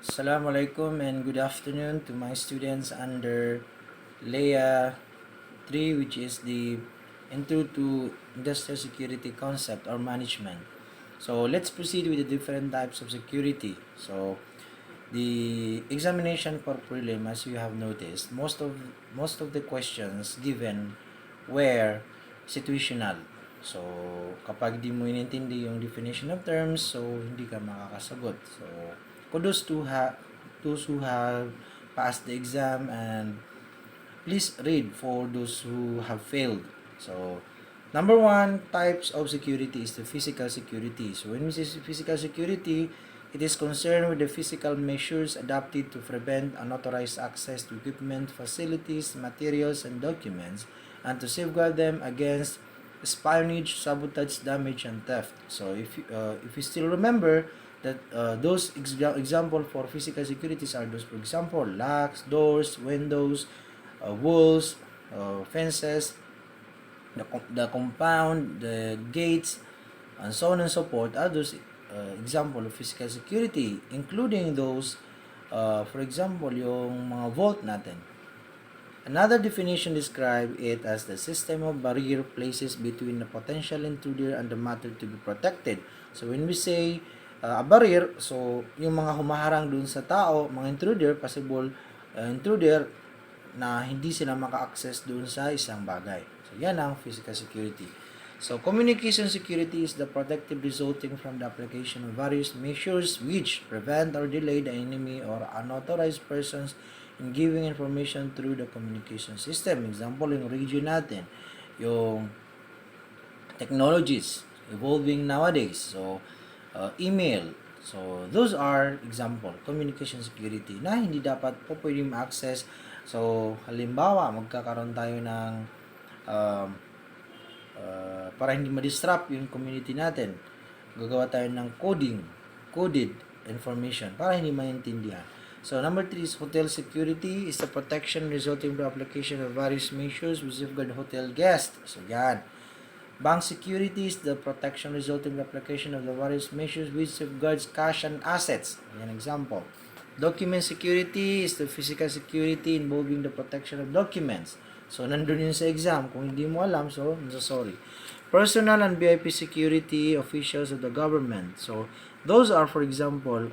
Assalamualaikum and good afternoon to my students under LEA3, which is the Intro to Industrial Security Concept or Management. So let's proceed with the different types of security. So the examination for prelim, as you have noticed, most of the questions given were situational. So kapag di mo inintindi yung definition of terms, so hindi ka makakasagot. So kudos to those who have passed the exam, and please read for those who have failed. So number one types of security is the physical security. So when we say physical security, it is concerned with the physical measures adopted to prevent unauthorized access to equipment, facilities, materials, and documents, and to safeguard them against espionage, sabotage, damage, and theft. So if you still remember that those example for physical securities are those, for example, locks, doors, windows, walls, fences, the compound, the gates, and so on and so forth are those example of physical security, including those, for example, yung mga vault natin. Another definition describes it as the system of barrier places between the potential intruder and the matter to be protected. So when we say a barrier, so yung mga humaharang dun sa tao, mga intruder, possible intruder, na hindi sila maka-access dun sa isang bagay. So yan ang physical security. So communication security is the protective resulting from the application of various measures which prevent or delay the enemy or unauthorized persons in giving information through the communication system. Example, yung radio natin, yung technologies evolving nowadays. So, email. So, those are example, communication security na hindi dapat po pwedeng ma-access. So, halimbawa, magkakaroon tayo ng para hindi ma-disrupt yung community natin. Gagawa tayo ng coded information para hindi maintindihan. So, number 3 is hotel security is the protection resulting from the application of various measures which safeguard hotel guests. So, yan. Bank security is the protection resulting from the application of the various measures which safeguards cash and assets. Yan example. Document security is the physical security involving the protection of documents. So, nandun yun sa exam. Kung hindi mo alam, so, I'm so sorry. Personal and VIP security officials of the government. So, those are, for example,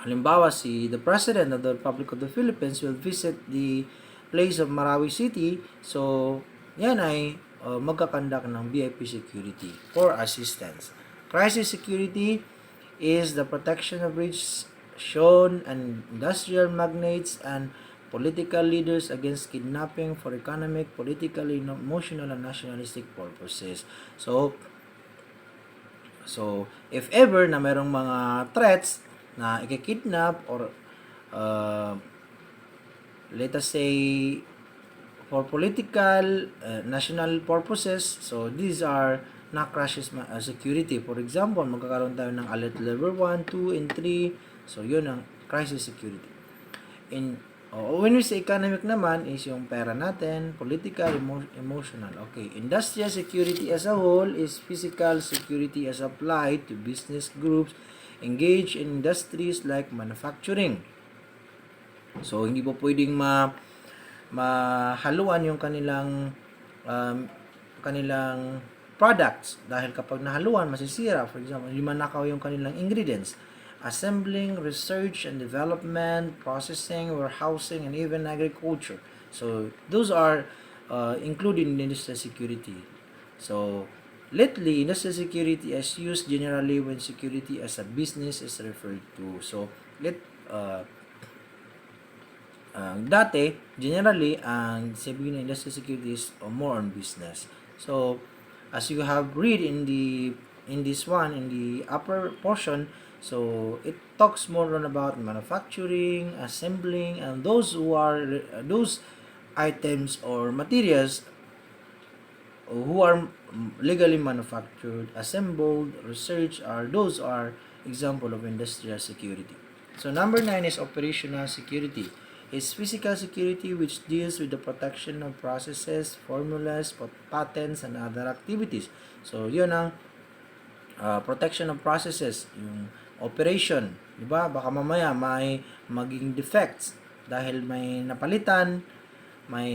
halimbawa, the President of the Republic of the Philippines will visit the place of Marawi City. So, yan ay magkakandak ng VIP security for assistance. Crisis security is the protection of rich, shown, and industrial magnates and political leaders against kidnapping for economic, political, emotional, and nationalistic purposes. So, if ever na mayroong mga threats na ikikidnap or let us say for political, national purposes, so these are na crisis security. For example, magkakaroon tayo ng alert level 1, 2, and 3. So, yun ang crisis security. When we say economic naman, is yung pera natin, political, emotional. Okay, industrial security as a whole is physical security as applied to business groups engaged in industries like manufacturing. So, hindi po pwedeng mahaluan yung kanilang products, dahil kapag nahaluan, masisira. For example, hindi manakaw yung kanilang ingredients. Assembling, research and development, processing, warehousing, and even agriculture. So, those are included in industrial security. So, lately, industrial security is used generally when security as a business is referred to. So, dati, generally, ang sabihin ng industrial security is more on business. So, as you have read in the upper portion, so it talks more on about manufacturing, assembling, and those items or materials who are legally manufactured, assembled, researched, those are example of industrial security. So number 9 is operational security. It's physical security which deals with the protection of processes, formulas, patents, and other activities. So yun ang protection of processes, yung operation, di ba? Baka mamaya may maging defects dahil may napalitan, may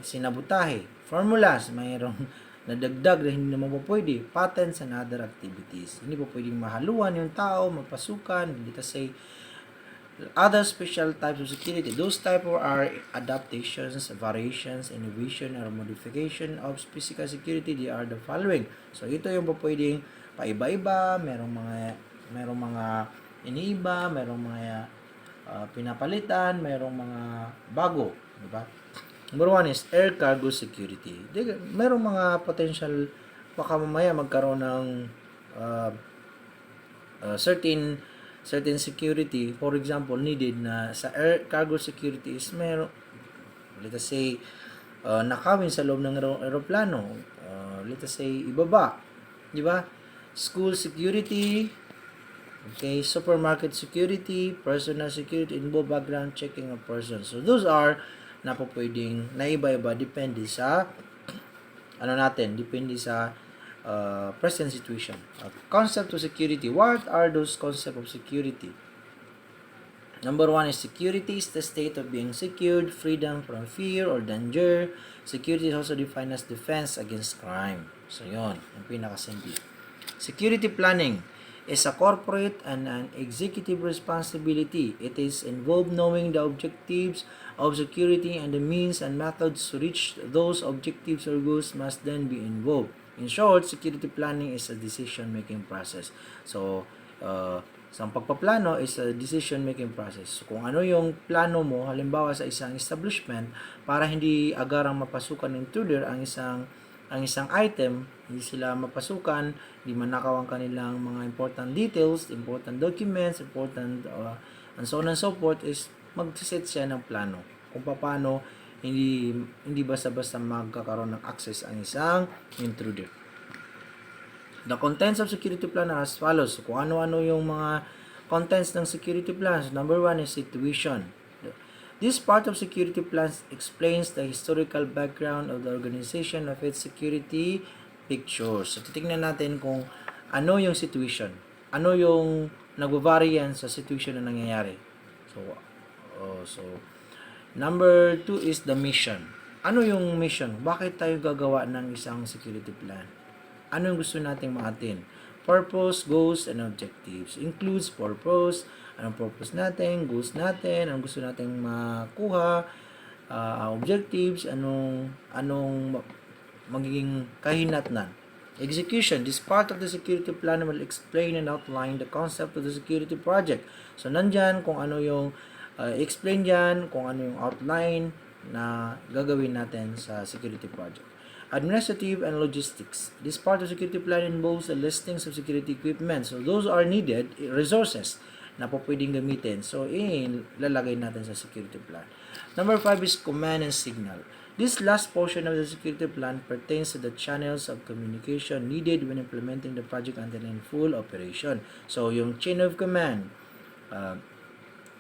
sinabutahe. Formulas, mayroong nadagdag na hindi naman po pwede. Patents and other activities. Hindi po pwedeng mahaluan yung tao, magpasukan, hindi kasi other special types of security. Those type are adaptations, variations, innovation, or modification of physical security. They are the following. So ito yung po pwedeng paiba-iba, merong mga iniiba, merong mga pinapalitan, merong mga bago, di ba? Number one is air cargo security. Merong mga potential baka mamaya magkaroon ng certain security, for example, needed na sa air cargo security is meron, let us say, nakawin sa loob ng aeroplano, let us say, ibaba, di ba? School security, okay, supermarket security, personal security, involve background checking of persons. So, those are na po pwedeng naiba-iba, depende sa depende sa present situation. Concept of security. What are those concepts of security? Number one is security is the state of being secured, freedom from fear or danger. Security is also defined as defense against crime. So, yun. Ang pinakasimple. Security planning is a corporate and an executive responsibility. It is involved knowing the objectives of security and the means and methods to reach those objectives or goals must then be involved. In short, security planning is a decision-making process. So, sa pagpaplano is a decision-making process. So, kung ano yung plano mo, halimbawa sa isang establishment, para hindi agarang mapasukan ng intruder ang isang item, hindi sila mapasukan, hindi manakaw ang kanilang mga important details, important documents, important and so on and so forth, is mag-set siya ng plano kung paano hindi basta-basta magkakaroon ng access ang isang intruder. The contents of security plan are as follows. So, kung ano-ano yung mga contents ng security plans. Number one is situation. This part of security plans explains the historical background of the organization of its security pictures. So, titingnan natin kung ano yung situation. Ano yung nag-vary yan sa situation na nangyayari. So, number 2 is the mission. Ano yung mission? Bakit tayo gagawa ng isang security plan? Ano yung gusto nating maatin? Purpose, goals, and objectives. Includes purpose, anong purpose natin, goals natin, anong gusto nating makuha, objectives, anong magiging kahinatnan. Execution. This part of the security plan will explain and outline the concept of the security project. So, nandyan kung ano yung explain dyan, kung ano yung outline na gagawin natin sa security project. Administrative and logistics. This part of security plan involves a listings of security equipment. So, those are needed resources na po pwedeng gamitin. So, lalagay natin sa security plan. Number 5 is command and signal. This last portion of the security plan pertains to the channels of communication needed when implementing the project until in full operation. So, yung chain of command,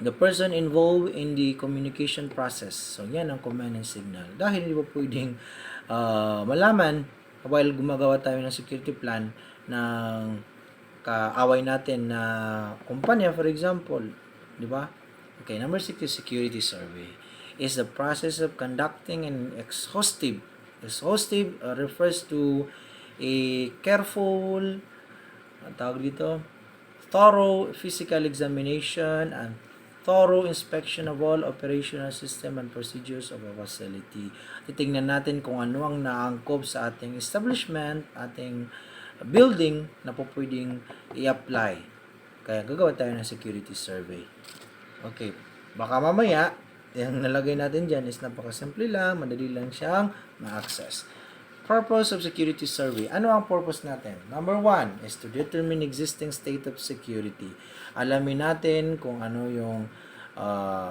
the person involved in the communication process. So, yan ang command and signal. Dahil hindi po pwedeng malaman while gumagawa tayo ng security plan ng kaaway natin na kumpanya, for example. Di ba? Okay, number 6 is security survey. Is the process of conducting an exhaustive refers to a careful, thorough physical examination and thorough inspection of all operational system and procedures of a facility. Titingnan natin kung ano ang naangkop sa ating establishment, ating building na po pwedeng i-apply. Kaya gagawa tayo ng security survey. Okay, baka mamaya yung nalagay natin dyan is napakasimple lang, madali lang siyang ma-access. Purpose of security survey. Ano ang purpose natin? Number 1 is to determine existing state of security. Alamin natin kung ano yung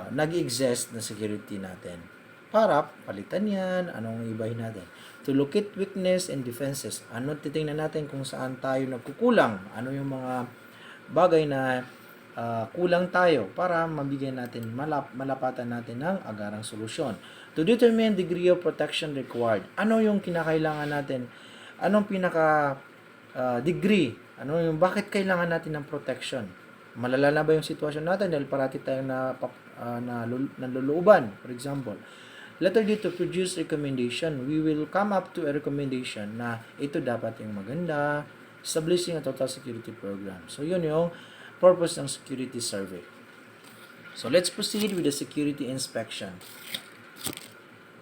nag-exist na security natin. Para palitan yan, anong ibahin natin. To locate weakness and defenses. Ano titingnan natin kung saan tayo nagkukulang. Ano yung mga bagay na kulang tayo para mabigyan natin, malapatan natin ng agarang solusyon. To determine degree of protection required. Ano yung kinakailangan natin? Anong pinaka degree? Ano yung bakit kailangan natin ng protection? malala na ba yung sitwasyon natin dahil parati tayong nalulooban, for example. Letter D, to produce recommendation. We will come up to a recommendation na ito dapat yung maganda, establishing a total security program. So, yun yung purpose ng security survey. So, let's proceed with the security inspection.